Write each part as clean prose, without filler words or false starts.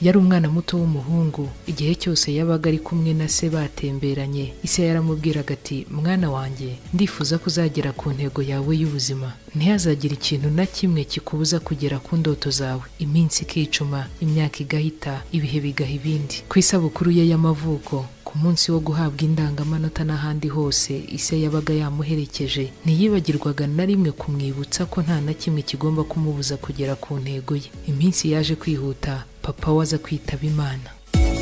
Yari umwana muto w'umuhungu, igihe cyose yabaga ari kumwe na se batemberanye, ise yaramubwiraga ati mwana wanjye, ndifuza kuzagera ku ntego yawe y'ubuzima, ntihazagire ikintu na kimwe kikubuza kugera ku ndoto zawe. Iminsi ikicuma, imyaka igahita, ibihe bigaha ibindi. Ku isabukuru ye y'amavuko, ku munsi wo guhabwa indangamanota n'ahandi hose ise yabaga yamuherekeje, ntiyibagirwaga na rimwe kumwibutsa ko nta na kimwe kigomba kumubuza kugera ku ntego ye. Iminsi yaje kwihuta, papa we aza kwitaba Imana.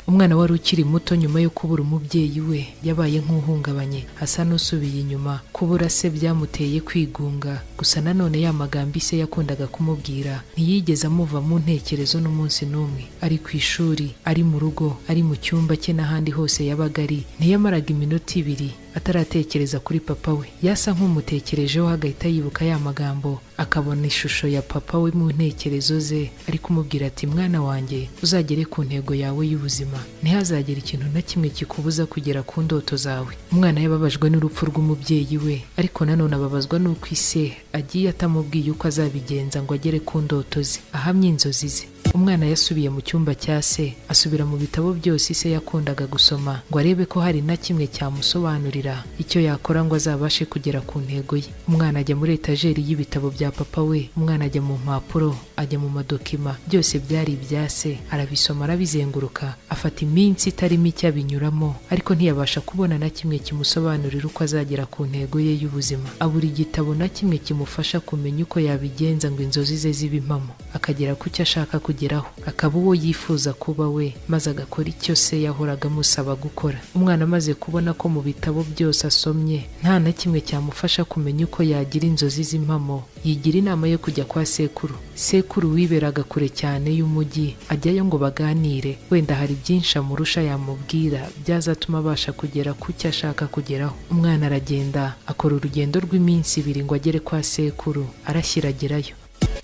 Umwana wari ukiri muto nyuma yo kubura umubyeyi we yabaye nk'uhungabanye, asa n'usubiye inyuma. Kubura se byamuteye kwigunga, gusa nanone ya magambo ise yakundaga kumubwira ntiyigeze amuva mu ntekerezo n'umunsi n'umwe. Ari ku ishuri, ari mu rugo, ari mu cyumba cye n'ahandi hose yabaga ari, ntiyamaraga iminota ibiri ataratekereza kuri papa we. Yasa nk'umutekerejeho agahita yibuka ya magambo, akabona ishusho ya papa we mu ntekerezo ze, ari kumubwira ati mwana wanjye, uzagere ku ntego yawe y'ubuzima, ntihazagire ikintu na kimwe kikubuza kugera ku ndoto zawe. Umwana yababajwe n'urupfu rw'umubyeyi we, ariko nanone ababazwa n'uko ise agiye atamubwiye uko azabigenza ngo agere ku ndoto ze, ahamye inzozi ze. Umwana yasubiye mu cyumba cya se, asubira mu bitabo byose ise yakundaga gusoma ngo arebe ko hari na kimwe cyamusobanurira icyo yakora ngo azabashe kugera ku ntego ye. Umwana ajya muri etajeri y'ibitabo bya papa we, umwana ajya mu mpapuro, ajya mu madokima, byose byari ibya se. Arabisoma, arabizenguruka, afata iminsi itari mike abinyuramo, ariko ntiyabasha kubona na kimwe kimusobanurira uko azagera ku ntego ye y'ubuzima. Abura igitabo na kimwe kimufasha kumenya uko yabigenza ngo inzozi ze zibe impamo, akagera ku cyo ashaka kugeraho, akaba uwo yifuza kuba we, maze agakora icyo se yahoraga amusaba gukora. Umwana amaze kubona ko mu bitabo byose asomye nta na kimwe cyamufasha kumenya uko yagira inzozi z'impamo, yigira inama yo kujya kwa sekuru. Sekuru wiberaga kure cyane y'umujyi, ajyayo ngo baganire, wenda hari byinshi amurusha yamubwira byazatuma abasha kugera ku cyo ashaka kugeraho. Umwana aragenda, akora urugendo rw'iminsi ibiri ngo agere kwa sekuru. Arashyiragerayo,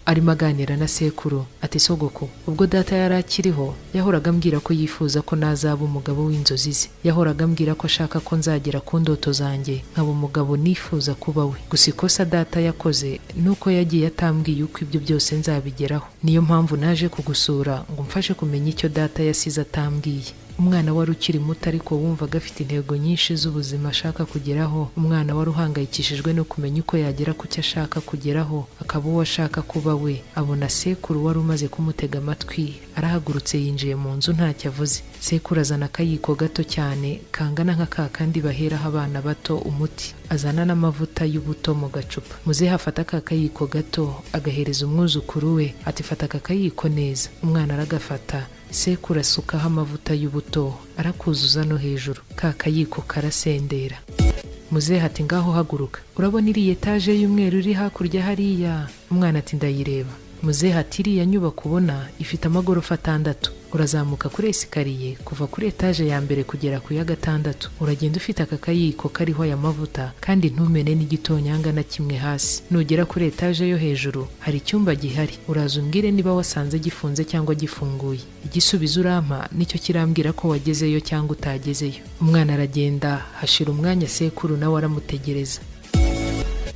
arimo aganira na sekuru ati sogoko, ubwo data yari akiriho yahoraga ambwira ko yifuza ko nazaba umugabo w'inzozi ze. Yahoraga ambwira ko ashaka ko nzagera ku ndoto zanjye nkaba umugabo nifuza kuba we. Gusa ikosa data yakoze nuko yagiye atambwiye uko ibyo byose nzabigeraho. Niyo mpamvu naje kugusura ngo mfashe kumenya icyo data yasize atambwiye. Umwana wari ukiri muto ariko wumvaga afite intego nyinshi z'ubuzima ashaka kugeraho. Umwana wari uhangayikishijwe no kumenya uko yagera ku cyo ashaka kugeraho, akaba uwo ashaka kuba we. Abona sekuru wari umaze kumutega amatwi, arahagurutse yinjiye mu nzu ntacyo avuze. Sekuru azana akayiko gato cyane kangana nka ka kandi baheraho abana bato umuti, azana n'amavuta y'ubuto mu gacupa. Muzehe afata ka kayiko gato agahereza umwuzukuru we ati fata aka kayiko neza. Umwana aragafata, sekuru asukaho amavuta y'ubuto, arakuzuza no hejuru. Ka kayiko karasendera. Muzehe ati ngaho haguruka, urabona iriya etaje y'umweru iri hakurya hariya? Umwana ati ndayireba. Muzehe ati iriya nyubako ubona ifite amagorofa 6, urazamuka kuri esikariye kuva kuri etaje ya mbere kugera ku ya 6. Uragenda ufite aka kayiko kariho aya mavuta kandi ntumene n'igitonyanga na kimwe hasi. Nugera kuri etaje yo hejuru hari icyumba gihari, uraza umbwire niba wasanze gifunze cyangwa gifunguye. Igisubizo urampa nicyo kirambwira ko wagezeyo cyangwa utagezeyo. Umwana aragenda, hashira umwanya sekuru nawe aramutegereza.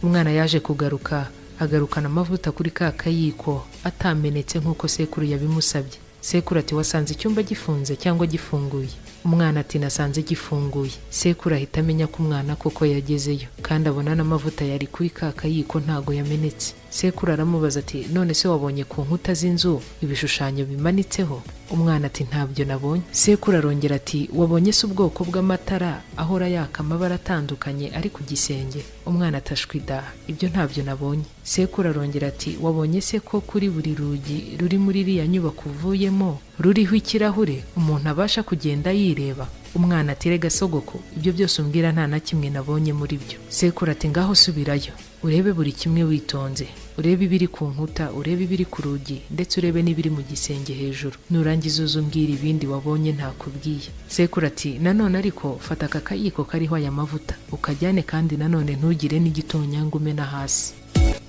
Umwana yaje kugaruka, agarukana amavuta kuri ka kayiko atamenetse nk'uko sekuru yabimusabye. Sekuru ati wasanze icyumba gifunze cyangwa gifunguye? Umwana ati nasanze gifunguye. Sekuru ahita amenya ko umwana koko yagezeyo kandi abona n'amavuta yari kuri ka kayiko ntago yamenetse. Sekuru aramubaza ati none se wabonye ku nkuta z'inzu ibishushanyo bimanitseho? Umwana ati ntabyo nabonye. Sekuru arongera ati wabonye se ubwoko bw'amatara ahora yaka amabara atandukanye ari ku gisenge? Umwana atashwida, ibyo ntabyo nabonye. Sekuru arongera ati wabonye se ko kuri buri rugi ruri muri iriya nyubako uvuyemo ruriho ikirahure umuntu abasha kugenda yireba? Umwana ati rega sogoko, ibyo byose umbwira nta na kimwe nabonye muri byo. Sekuru ati ngaho subirayo, urebe buri kimwe witonze, urebe ibiri ku nkuta, urebe ibiri ku rugi, ndetse urebe n'ibiri mu gisenge hejuru. Nurangiza uzumbwira ibindi wabonye ntakubwiye. Sekuru ati nanone ariko fata aka kayiko kariho aya mavuta ukajyane kandi nanone ntugire n'igitonyanga umena hasi.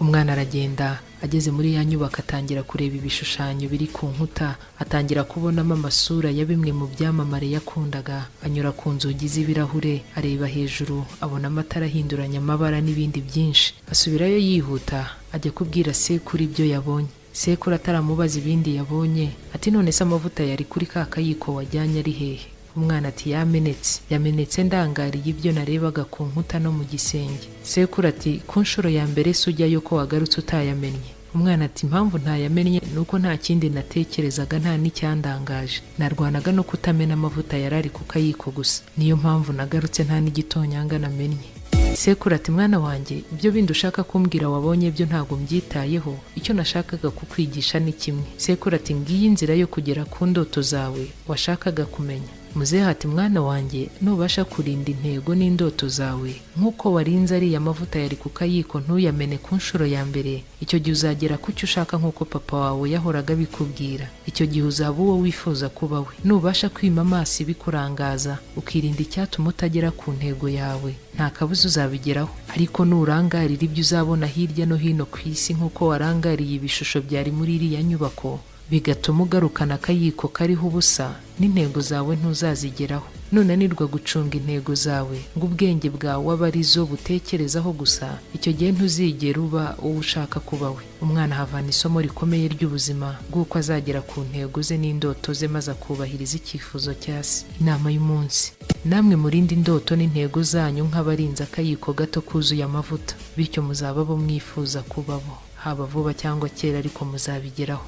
Umwana aragenda, ageze muri ya nyubako atangira kureba ibishushanyo biri ku nkuta, atangira kubonamo amasura ya bimwe mu byamamare yakundaga. Anyura ku nzugi z'ibirahure, areba hejuru, abona amatara ahinduranya amabara n'ibindi byinshi. Asubirayo yihuta, ajya kubwira sekuru ibyo yabonye. sekuru ataramubaza ibindi yabonye ati none se amavuta yari kuri ka kayiko wajyanye ari hehe? Umwana ati yamenetse ndangariye ibyo narebaga ku nkuta no mu gisenge. Sekuru ati ku nshuro ya mbere se ujyayo ko wagarutse utayamennye? Umwana ati impamvu ntayamennye nuko nta kindi natekerezaga, nta n'icyandangaje, narwanaga no kutamena amavuta yarari ku kayiko gusa, niyo mpamvu nagarutse nta n'igitonyanga namennye. Sekuru ati mwana wanjye, ibyo bindi ushaka kumbwira wabonye byo ntabwo mbyitayeho, icyo nashakaga kukwigisha ni kimwe. Sekuru ati ngiyi inzira yo kugera ku ndoto zawe washakaga kumenya. Muzehe ati mwana wanjye, nubasha kurinda intego n'indoto zawe nk'uko warinze ariya mavuta yari ku kayiko ntuyamene ku nshuro ya mbere, icyo gihe uzagera ku cyo ushaka nk'uko papa wawe yahoraga bikubwira. Icyo gihe uzaba uwo wifuza kuba we. Nubasha kwima amaso ibikurangaza ukirinda icyatuma utagera ku ntego yawe, nta kabuza uzabigeraho. Ariko nurangarira ibyo uzabona hirya no hino ku isi nk'uko warangariye ibishusho byari muri iriya nyubako, bigatuma ugarukana akayiko kariho ubusa, n'intego zawe ntuzazigeraho. Nunanirwa gucunga intego zawe ngo ubwenge bwawe abe ari zo butekerezaho gusa, icyo gihe ntuzigera uba uwo ushaka kuba we. Umwana ahavana isomo rikomeye ry'ubuzima bw'uko azagera ku ntego ze n'indoto ze maze akubahiriza icyifuzo cya se. Inama y'umunsi: namwe murinde indoto n'intego zanyu nk'abarinze akayiko gato kuzuye amavuta, bityo muzaba bo mwifuza kuba bo, haba vuba cyangwa kera, ariko muzabigeraho.